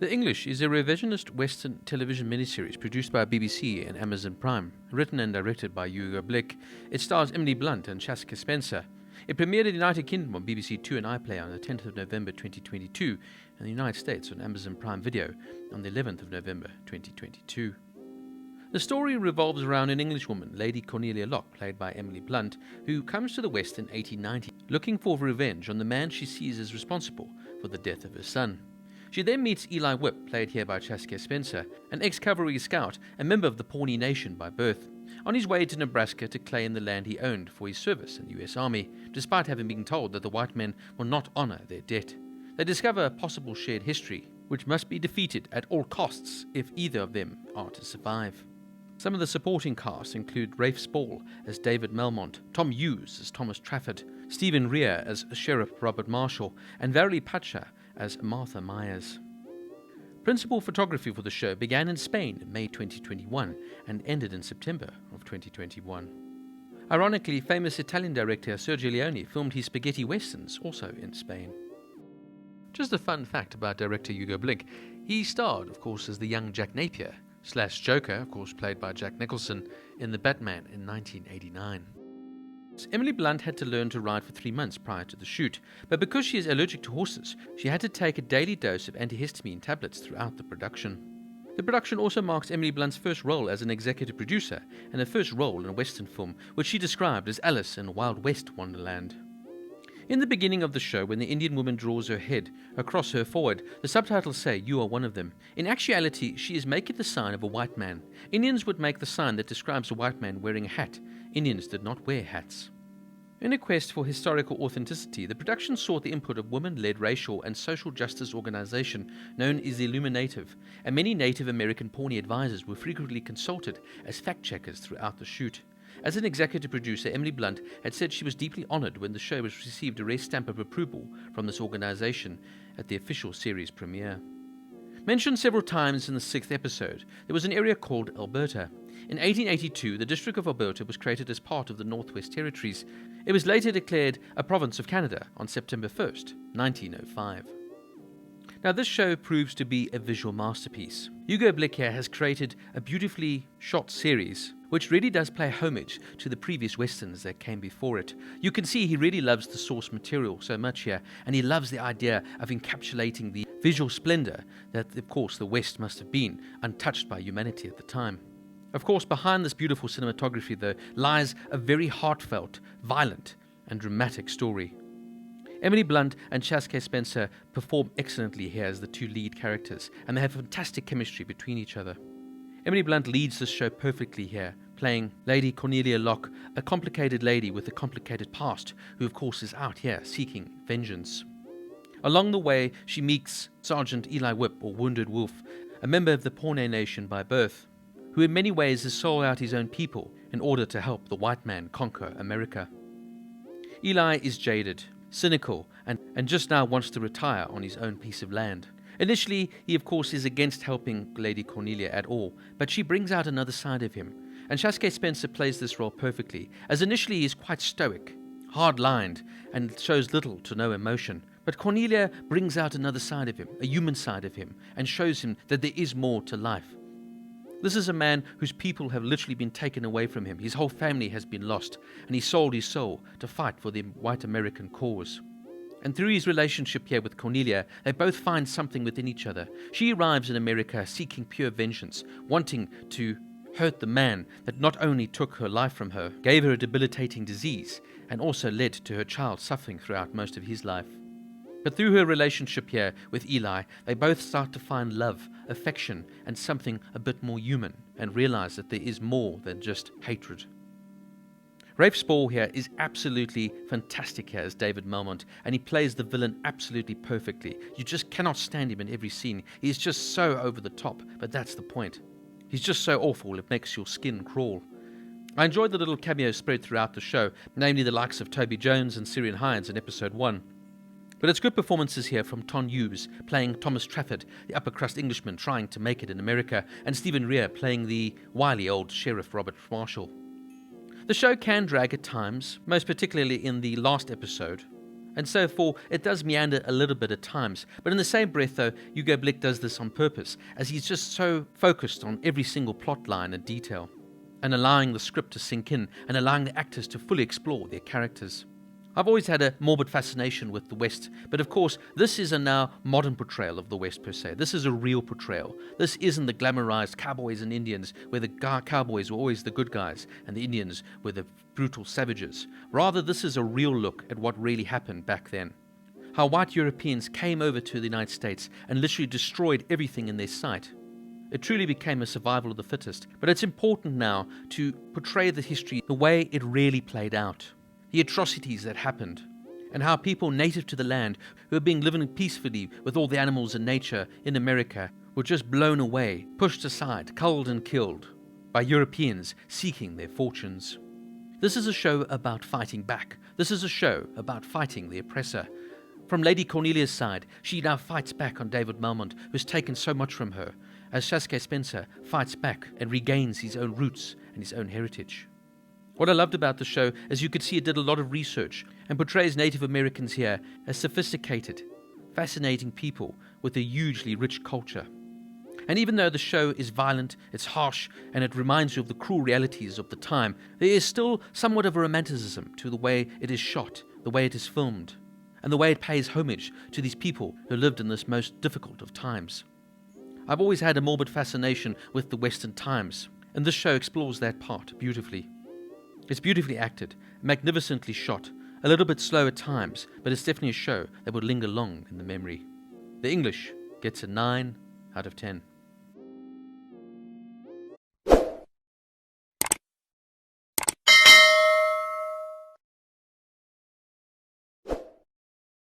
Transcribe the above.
The English is a revisionist Western television miniseries produced by BBC and Amazon Prime, written and directed by Hugo Blick. It stars Emily Blunt and Chaska Spencer. It premiered in the United Kingdom on BBC Two and iPlayer on the 10th of November 2022, and the United States on Amazon Prime Video on the 11th of November 2022. The story revolves around an Englishwoman, Lady Cornelia Locke, played by Emily Blunt, who comes to the West in 1890, looking for revenge on the man she sees as responsible for the death of her son. She then meets Eli Whip, played here by Chaska Spencer, an ex-cavalry scout and member of the Pawnee Nation by birth, on his way to Nebraska to claim the land he owned for his service in the U.S. Army, despite having been told that the white men will not honor their debt. They discover a possible shared history, which must be defeated at all costs if either of them are to survive. Some of the supporting cast include Rafe Spall as David Melmont, Tom Hughes as Thomas Trafford, Stephen Rea as Sheriff Robert Marshall, and Valerie Pacha as Martha Myers. Principal photography for the show began in Spain in May 2021 and ended in September of 2021. Ironically, famous Italian director Sergio Leone filmed his spaghetti westerns also in Spain. Just a fun fact about director Hugo Blick, he starred, of course, as the young Jack Napier, / Joker, of course played by Jack Nicholson, in The Batman in 1989. Emily Blunt had to learn to ride for 3 months prior to the shoot, but because she is allergic to horses, she had to take a daily dose of antihistamine tablets throughout the production. The production also marks Emily Blunt's first role as an executive producer and her first role in a Western film, which she described as Alice in Wild West Wonderland. In the beginning of the show, when the Indian woman draws her head across her forward, the subtitles say, "You are one of them." In actuality, she is making the sign of a white man. Indians would make the sign that describes a white man wearing a hat. Indians did not wear hats. In a quest for historical authenticity, the production sought the input of women-led racial and social justice organization known as the Illuminative, and many Native American Pawnee advisors were frequently consulted as fact-checkers throughout the shoot. As an executive producer, Emily Blunt had said she was deeply honored when the show received a rare stamp of approval from this organization at the official series premiere. Mentioned several times in the 6th episode, there was an area called Alberta. In 1882, the District of Alberta was created as part of the Northwest Territories. It was later declared a province of Canada on September 1st, 1905. Now, this show proves to be a visual masterpiece. Hugo Blick here has created a beautifully shot series which really does pay homage to the previous westerns that came before it. You can see he really loves the source material so much here, and he loves the idea of encapsulating the visual splendor that, of course, the West must have been, untouched by humanity at the time. Of course, behind this beautiful cinematography, though, lies a very heartfelt, violent, and dramatic story. Emily Blunt and Chaska Spencer perform excellently here as the two lead characters, and they have fantastic chemistry between each other. Emily Blunt leads this show perfectly here, playing Lady Cornelia Locke, a complicated lady with a complicated past, who of course is out here seeking vengeance. Along the way, she meets Sergeant Eli Whip, or Wounded Wolf, a member of the Pawnee Nation by birth, who in many ways has sold out his own people in order to help the white man conquer America. Eli is jaded, cynical, and just now wants to retire on his own piece of land. Initially, he of course is against helping Lady Cornelia at all, but she brings out another side of him, and Chaska Spencer plays this role perfectly, as initially he is quite stoic, hard-lined, and shows little to no emotion. But Cornelia brings out another side of him, a human side of him, and shows him that there is more to life. This is a man whose people have literally been taken away from him. His whole family has been lost, and he sold his soul to fight for the white American cause. And through his relationship here with Cornelia, they both find something within each other. She arrives in America seeking pure vengeance, wanting to hurt the man that not only took her life from her, gave her a debilitating disease, and also led to her child suffering throughout most of his life. But through her relationship here with Eli, they both start to find love, affection, and something a bit more human, and realize that there is more than just hatred. Rafe Spall here is absolutely fantastic here as David Melmont, and he plays the villain absolutely perfectly. You just cannot stand him in every scene. He's just so over the top, but that's the point. He's just so awful it makes your skin crawl. I enjoyed the little cameos spread throughout the show, namely the likes of Toby Jones and Syrian Hines in episode 1. But it's good performances here from Tom Hughes, playing Thomas Trafford, the upper-crust Englishman trying to make it in America, and Stephen Rea playing the wily old Sheriff Robert Marshall. The show can drag at times, most particularly in the last episode, And so forth, it does meander a little bit at times. But in the same breath, though, Hugo Blick does this on purpose, as he's just so focused on every single plot line and detail, and allowing the script to sink in, and allowing the actors to fully explore their characters. I've always had a morbid fascination with the West, but of course, this is a now modern portrayal of the West per se. This is a real portrayal. This isn't the glamorized cowboys and Indians, where the cowboys were always the good guys and the Indians were the brutal savages. Rather, this is a real look at what really happened back then. How white Europeans came over to the United States and literally destroyed everything in their sight. It truly became a survival of the fittest, but it's important now to portray the history the way it really played out. The atrocities that happened, and how people native to the land who were being living peacefully with all the animals and nature in America were just blown away, pushed aside, culled and killed by Europeans seeking their fortunes. This is a show about fighting back. This is a show about fighting the oppressor. From Lady Cornelia's side, she now fights back on David Melmont, who's taken so much from her, as Sasuke Spencer fights back and regains his own roots and his own heritage. What I loved about the show is you could see it did a lot of research and portrays Native Americans here as sophisticated, fascinating people with a hugely rich culture. And even though the show is violent, it's harsh, and it reminds you of the cruel realities of the time, there is still somewhat of a romanticism to the way it is shot, the way it is filmed, and the way it pays homage to these people who lived in this most difficult of times. I've always had a morbid fascination with the Western times, and this show explores that part beautifully. It's beautifully acted, magnificently shot, a little bit slow at times, but it's definitely a show that would linger long in the memory. The English gets a 9 out of 10.